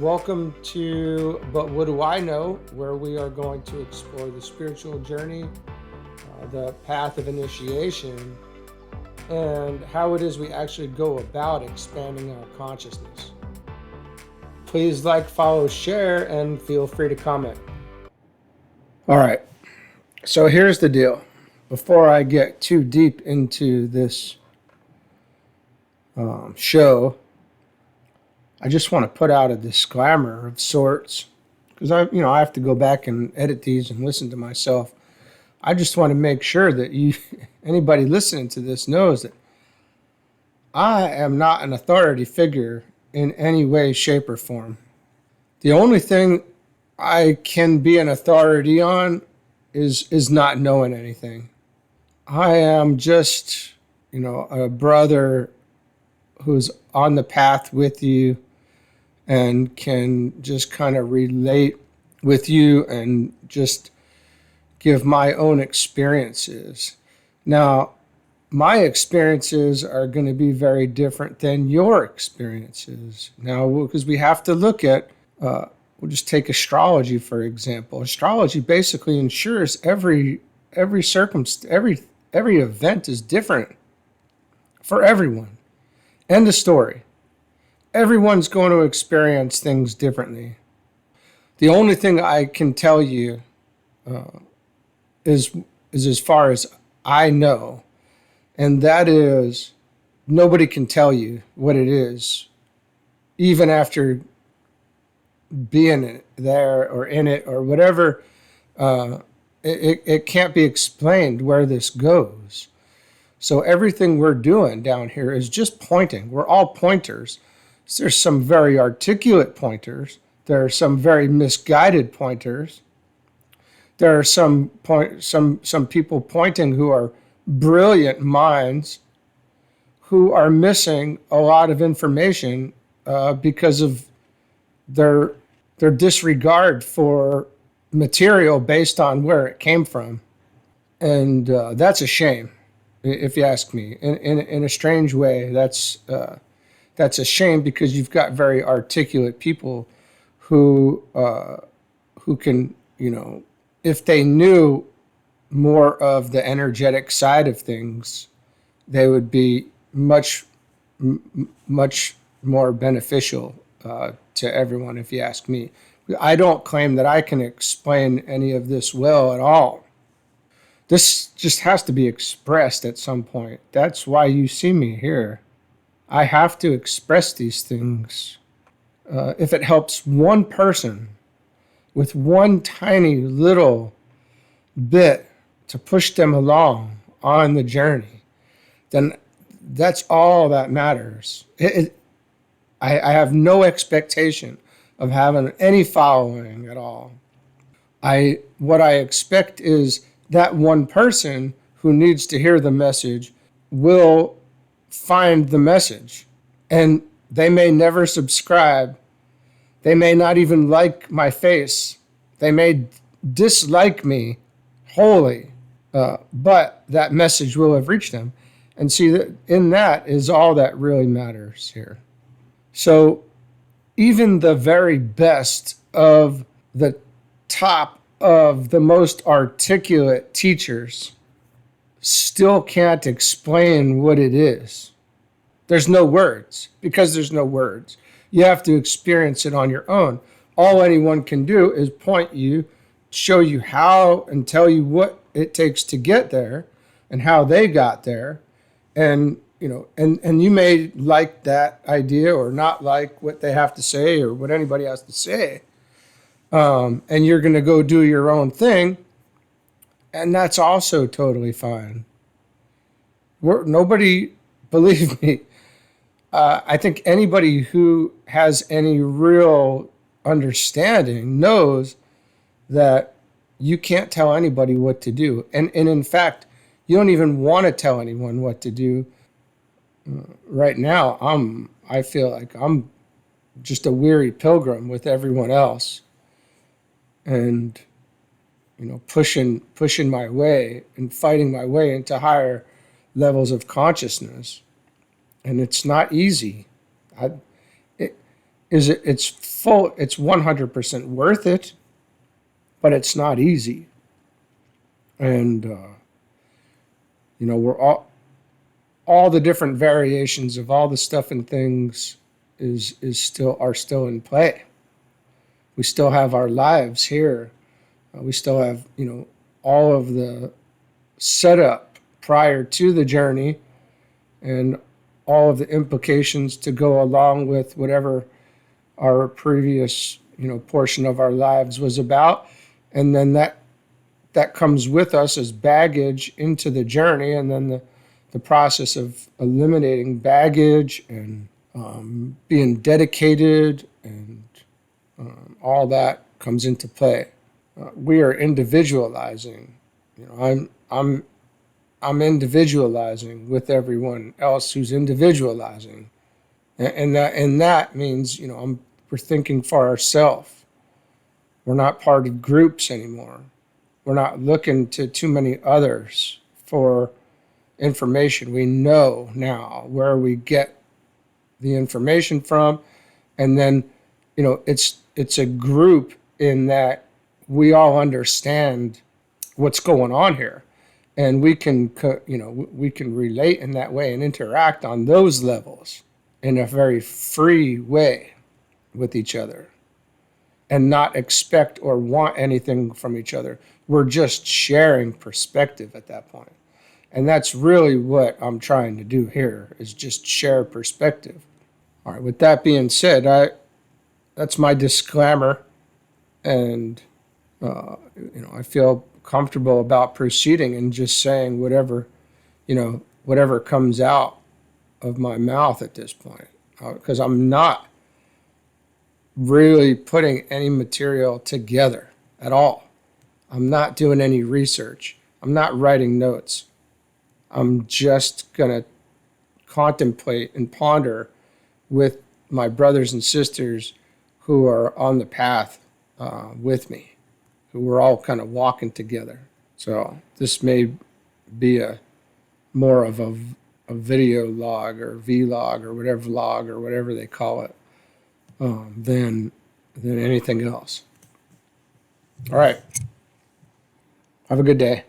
Welcome to But What Do I Know, where we are going to explore the spiritual journey, the path of initiation, and how it is we actually go about expanding our consciousness. Please like, follow, share, and feel free to comment. All right, so here's the deal. Before I get too deep into this show, I just want to put out a disclaimer of sorts because I have to go back and edit these and listen to myself. I just want to make sure that anybody listening to this knows that I am not an authority figure in any way, shape, or form. The only thing I can be an authority on is not knowing anything. I am just, a brother who's on the path with you and can just kind of relate with you and just give my own experiences. Now, my experiences are going to be very different than your experiences. Now, because we have to look at, we'll just take astrology, for example. Astrology basically ensures every circumstance, every event is different for everyone. End of story. Everyone's going to experience things differently. The only thing I can tell you is as far as I know, and that is nobody can tell you what it is, even after being there or in it or whatever. It can't be explained where this goes. So everything we're doing down here is just pointing. We're all pointers. There's some very articulate pointers. There are some very misguided pointers. There are some people pointing who are brilliant minds who are missing a lot of information because of their disregard for material based on where it came from. And that's a shame, if you ask me. In a strange way, that's a shame because you've got very articulate people who can, if they knew more of the energetic side of things, they would be much more beneficial to everyone, if you ask me. I don't claim that I can explain any of this well at all. This just has to be expressed at some point. That's why you see me here. I have to express these things. If it helps one person with one tiny little bit to push them along on the journey, then that's all that matters. I have no expectation of having any following at all. What I expect is that one person who needs to hear the message will find the message. And they may never subscribe. They may not even like my face. They may dislike me wholly. But that message will have reached them. And see, that in that is all that really matters here. So even the very best of the top of the most articulate teachers still can't explain what it is. There's no words, because there's no words. You have to experience it on your own. All anyone can do is point you, show you how, and tell you what it takes to get there and how they got there. And and you may like that idea or not like what they have to say or what anybody has to say. And you're going to go do your own thing. And that's also totally fine. Nobody, believe me, I think anybody who has any real understanding knows that you can't tell anybody what to do. And in fact, you don't even want to tell anyone what to do. Right now, I feel like I'm just a weary pilgrim with everyone else. And, pushing my way and fighting my way into higher levels of consciousness. And it's not easy. it's full, it's 100% worth it, but it's not easy. And, we're all the different variations of all the stuff and things are still in play. We still have our lives here. We still have, all of the setup prior to the journey and all of the implications to go along with whatever our previous, portion of our lives was about. And then that comes with us as baggage into the journey. And then the process of eliminating baggage and being dedicated and all that comes into play. We are individualizing. I'm individualizing with everyone else who's individualizing, and that means we're thinking for ourselves. We're not part of groups anymore. We're not looking to too many others for information. We know now where we get the information from, and then it's a group in that we all understand what's going on here, and we can relate in that way and interact on those levels in a very free way with each other and not expect or want anything from each other. We're just sharing perspective at that point. And that's really what I'm trying to do here, is just share perspective. All right, with that being said, that's my disclaimer, and I feel comfortable about proceeding and just saying whatever comes out of my mouth at this point, because I'm not really putting any material together at all. I'm not doing any research. I'm not writing notes. I'm just going to contemplate and ponder with my brothers and sisters who are on the path with me, who we're all kind of walking together. So this may be more of a video log or vlog or whatever they call it, than anything else. All right. Have a good day.